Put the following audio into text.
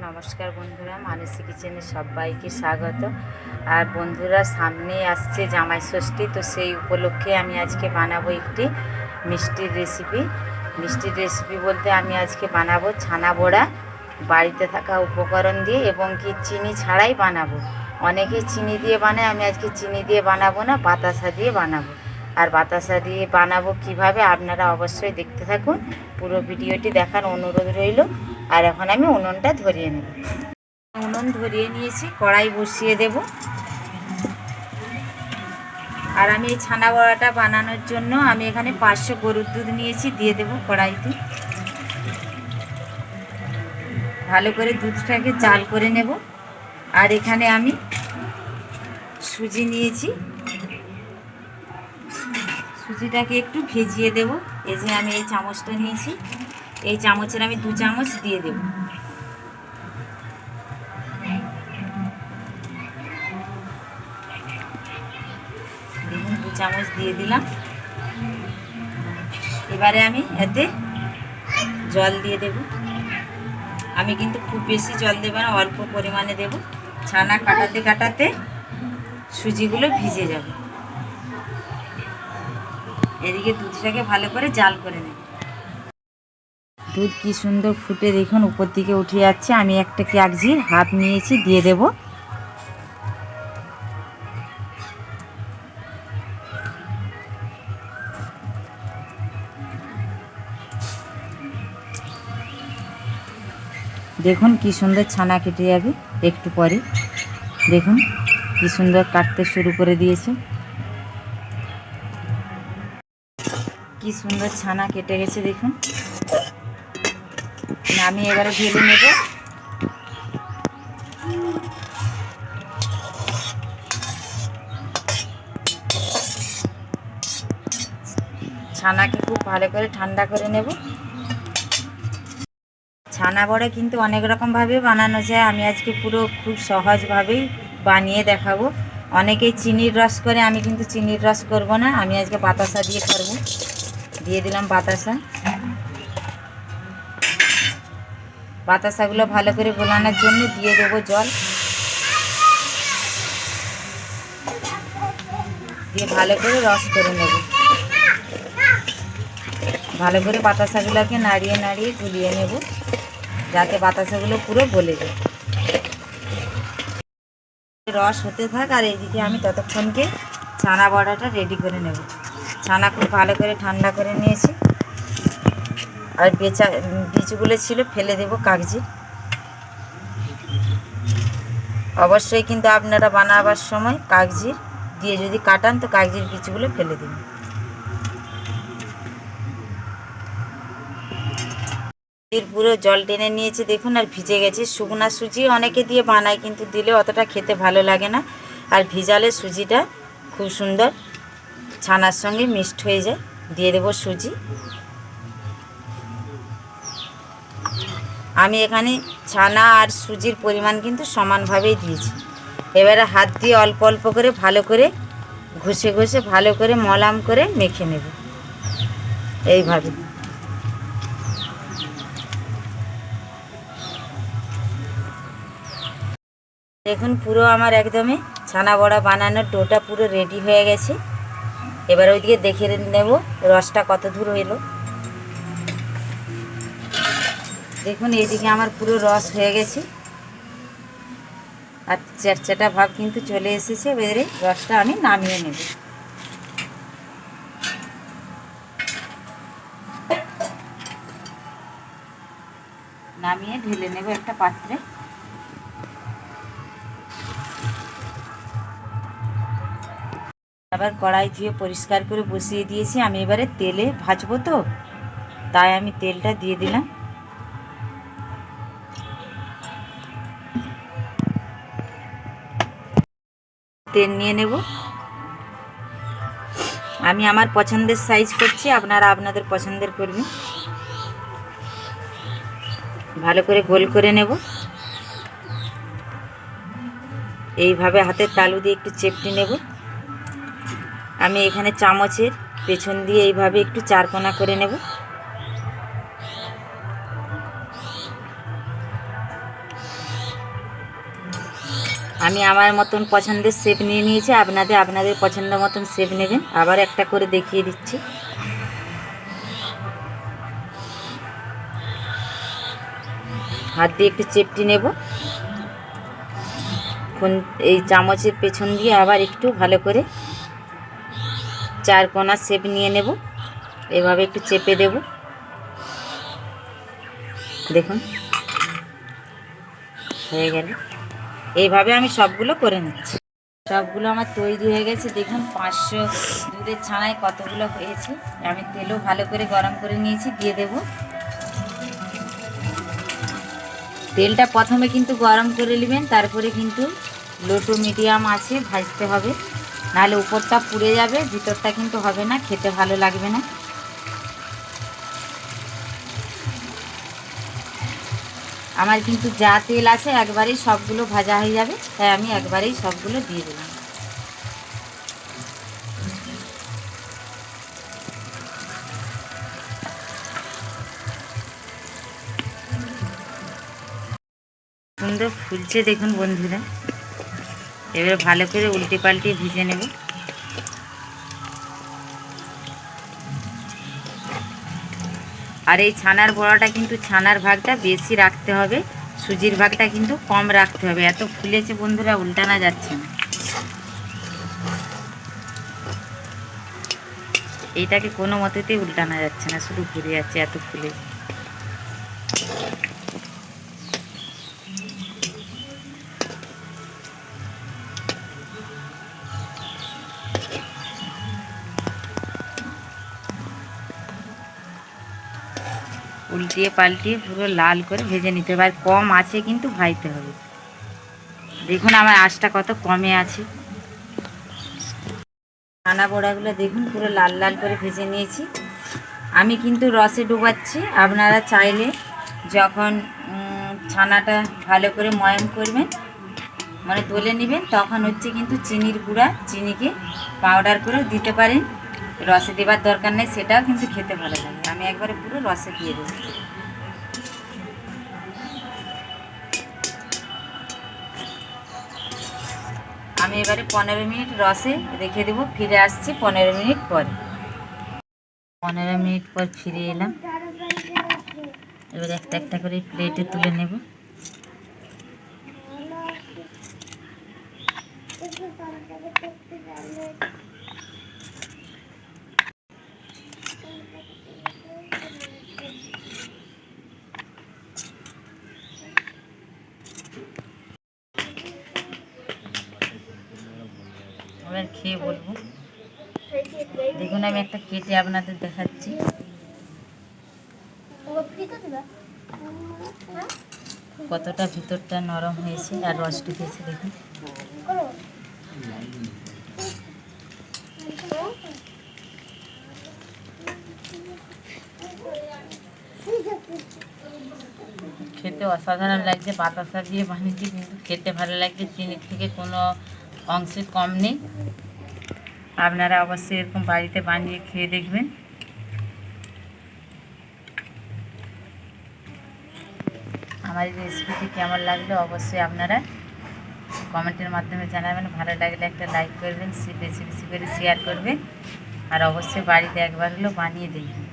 নমস্কার বন্ধুরা, মানসী কিচেনে সবাইকে স্বাগত। আর বন্ধুরা, সামনে আসছে জামাই ষষ্ঠী, তো সেই উপলক্ষে আমি আজকে বানাবো একটি মিষ্টির রেসিপি বলতে আমি আজকে বানাবো ছানা বড়া বাড়িতে থাকা উপকরণ দিয়ে, এবং কি চিনি ছাড়াই বানাবো। অনেকে চিনি দিয়ে বানায়, আমি আজকে চিনি দিয়ে বানাবো না, বাতাসা দিয়ে বানাবো। আর বাতাসা দিয়ে বানাবো কিভাবে, আপনারা অবশ্যই দেখতে থাকুন, পুরো ভিডিওটি দেখার অনুরোধ রইল। আর এখন আমি উনুনটা ধরিয়ে নেব। উনুন ধরিয়ে নিয়েছি, কড়াই বসিয়ে দেব। আর আমি এই ছানা বড়াটা বানানোর জন্য আমি এখানে 500 গরুর দুধ নিয়েছি, দিয়ে দেব কড়াইতে। ভালো করে দুধটাকে জাল করে নেব। আর এখানে আমি সুজি নিয়েছি, সুজিটাকে একটু ভেজিয়ে দেব। এই যে আমি এই চামচটা নিয়েছি, এই চামচের আমি 2 চামচ দিয়ে দেব। দেখুন 2 চামচ দিয়ে দিলাম। এবারে আমি এতে জল দিয়ে দেব। আমি কিন্তু খুব বেশি জল দেব না, অল্প পরিমাণে দেব। ছানা কাটাতে কাটাতে সুজিগুলো ভিজে যাবে। এদিকে দুধটাকে ভালো করে জাল করে নেব। দুধ কি সুন্দর ফুটে দেখুন উপর দিকে উঠে যাচ্ছে। আমি একটা কাগজির হাফ নিয়েছি, দিয়ে দেব। দেখুন কি সুন্দর ছানা কেটে যাবে একটু পরে। দেখুন কি সুন্দর কাটতে শুরু করে দিয়েছে, কি সুন্দর ছানা কেটে গেছে দেখুন। আমি এবারে ঢেলে নেব। ছানাকে খুব ভালো করে ঠান্ডা করে নেব। ছানা বড়া কিন্তু অনেক রকমভাবে বানানো যায়, আমি আজকে পুরো খুব সহজভাবেই বানিয়ে দেখাবো। অনেকেই চিনির রস করে, আমি কিন্তু চিনির রস করব না, আমি আজকে বাতাসা দিয়ে করব। দিয়ে দিলাম বাতাসাগুলো ভালো করে গোলানোর জন্য দিয়ে দেবো জল। দিয়ে ভালো করে রস করে নেব। ভালো করে বাতাসাগুলোকে নাড়িয়ে নাড়িয়ে গুলিয়ে নেব, যাতে বাতাসাগুলো পুরো গলে যায়। রস হতে থাক, আর এইদিকে আমি ততক্ষণকে ছানা বড়াটা রেডি করে নেব। ছানা খুব ভালো করে ঠান্ডা করে নিয়েছি। আর বীজগুলো ছিল ফেলে দেব কাগজি। অবশ্যই কিন্তু আপনারা বানাবার সময় কাগজি দিয়ে যদি কাটান, তো কাগজির বীজগুলো ফেলে দেবেন। পুরো জল টেনে নিয়েছে দেখুন, আর ভিজে গেছে। শুকনা সুজি অনেকে দিয়ে বানায়, কিন্তু দিলে অতটা খেতে ভালো লাগে না। আর ভিজালে সুজিটা খুব সুন্দর ছানার সঙ্গে মিক্সড হয়ে যায়। দিয়ে দেবো সুজি। আমি এখানে ছানা আর সুজির পরিমাণ কিন্তু সমানভাবেই দিয়েছি। এবারে হাত দিয়ে অল্প অল্প করে ভালো করে ঘষে ঘষে ভালো করে মলাম করে মেখে নেব এইভাবে। দেখুন পুরো আমার একদমই ছানা বড়া বানানোর ডোটা পুরো রেডি হয়ে গেছে। এবার ওইদিকে দেখে নেব রসটা কত দূর হইল। দেখুন এইদিকে আমার পুরো রস হয়ে গেছে, আর চ্যাটচ্যাটা ভাব কিন্তু চলে এসেছে। এবারে রসটা আমি নামিয়ে নেব। নামিয়ে ঢেলে নেব একটা পাত্রে। আবার কড়াই ধুয়ে পরিষ্কার করে বসিয়ে দিয়েছি। আমি এবারে তেলে ভাজবো, তো তাই আমি তেলটা দিয়ে দিলাম। তেল নিয়ে নেব। আমি আমার পছন্দের সাইজ করছি, আপনারা আপনাদের পছন্দের করবেন। ভালো করে গোল করে নেব। এইভাবে হাতের তালু দিয়ে একটু চেপটে নেব। আমি এখানে চামচের পেছন দিয়ে এইভাবে একটু চারকোনা করে নেব। আমি আমার মতন পছন্দের শেপ নিয়ে নিয়েছি, আপনাদের পছন্দ মতন শেপ নেবেন। আবার একটা করে দেখিয়ে দিচ্ছি। হাত দিয়ে একটু চেপটি নেব, এই চামচের পেছন দিয়ে আবার একটু ভালো করে 4 কোণা শেপ নিয়ে নেব। এভাবে একটু চেপে দেব, দেখুন হয়ে গেল। এইভাবে আমি সবগুলো করে নিচ্ছি। সবগুলো আমার তৈরি হয়ে গেছে। দেখুন 500 দুধের ছানায় কতগুলো হয়েছে। আমি তেলও ভালো করে গরম করে নিয়েছি, দিয়ে দেব। তেলটা প্রথমে কিন্তু গরম করে নেবেন, তারপরে কিন্তু লো টু মিডিয়াম আছে ভাজতে হবে, নাহলে উপরটা পুড়ে যাবে, ভিতরটা কিন্তু হবে না, খেতে ভালো লাগবে না। আমার কিন্তু যা তেল আছে একবারেই সবগুলো ভাজা হয়ে যাবে, তাই আমি একবারেই সবগুলো দিয়ে দিলাম। সুন্দর ফুলছে দেখুন বন্ধুরা। এবার ভালো করে উল্টে পাল্টে ভেজে নেব। আর এই ছানার বড়াটা কিন্তু ছানার ভাগটা বেশি রাখতে হবে, সুজির ভাগটা কিন্তু কম রাখতে হবে। এত ফুলেছে বন্ধুরা, উল্টানো যাচ্ছে না। এইটাকে কোনো মতেতেই উল্টানো যাচ্ছে না, শুধু ঘুরে যাচ্ছে, এত ফুলে। উল্টিয়ে পাল্টিয়ে পুরো লাল করে ভেজে নিতে হবে। আর কম আছে কিন্তু ভাজতে হবে। দেখুন আমার আঁচটা কত কমে আছে। ছানা বড়াগুলো দেখুন পুরো লাল লাল করে ভেজে নিয়েছি। আমি কিন্তু রসে ডুবাচ্ছি। আপনারা চাইলে যখন ছানাটা ভালো করে ময়াম করবেন, মানে দলে নেবেন, তখন হচ্ছে কিন্তু চিনির গুঁড়া, চিনিকে পাউডার করে দিতে পারেন। রসে দেবার দরকার নেই, সেটাও কিন্তু খেতে ভালো লাগে। আমি একবারে পুরো রসে দিয়ে দেবো। আমি এবারে 15 মিনিট রসে রেখে দেবো, ফিরে আসছি 15 মিনিট পরে। 15 মিনিট পর ফিরে এলাম। এবার একটা একটা করে প্লেটে তুলে নেব। এবার খেয়ে বলবো। দেখুন আমি একটা কেটে আপনাদের দেখাচ্ছি। কতটা ভিতরটা নরম হয়েছে আর রস ঢুকেছে দেখুন। খেতে অসাধারণ লাগছে। বাতাসা দিয়ে বানিয়েছি, কিন্তু খেতে ভালো লাগছে। চিনির থেকে কোনো অংশে কম নেই। আপনারা অবশ্যই এরকম বাড়িতে বানিয়ে খেয়ে দেখবেন। আমার এই রেসিপিটি কেমন লাগলো অবশ্যই আপনারা কমেন্টের মাধ্যমে জানাবেন। ভালো লাগলে একটা লাইক করবেন, বেশি বেশি করে শেয়ার করবেন, আর অবশ্যই বাড়িতে একবার হলেও বানিয়ে দেখবেন।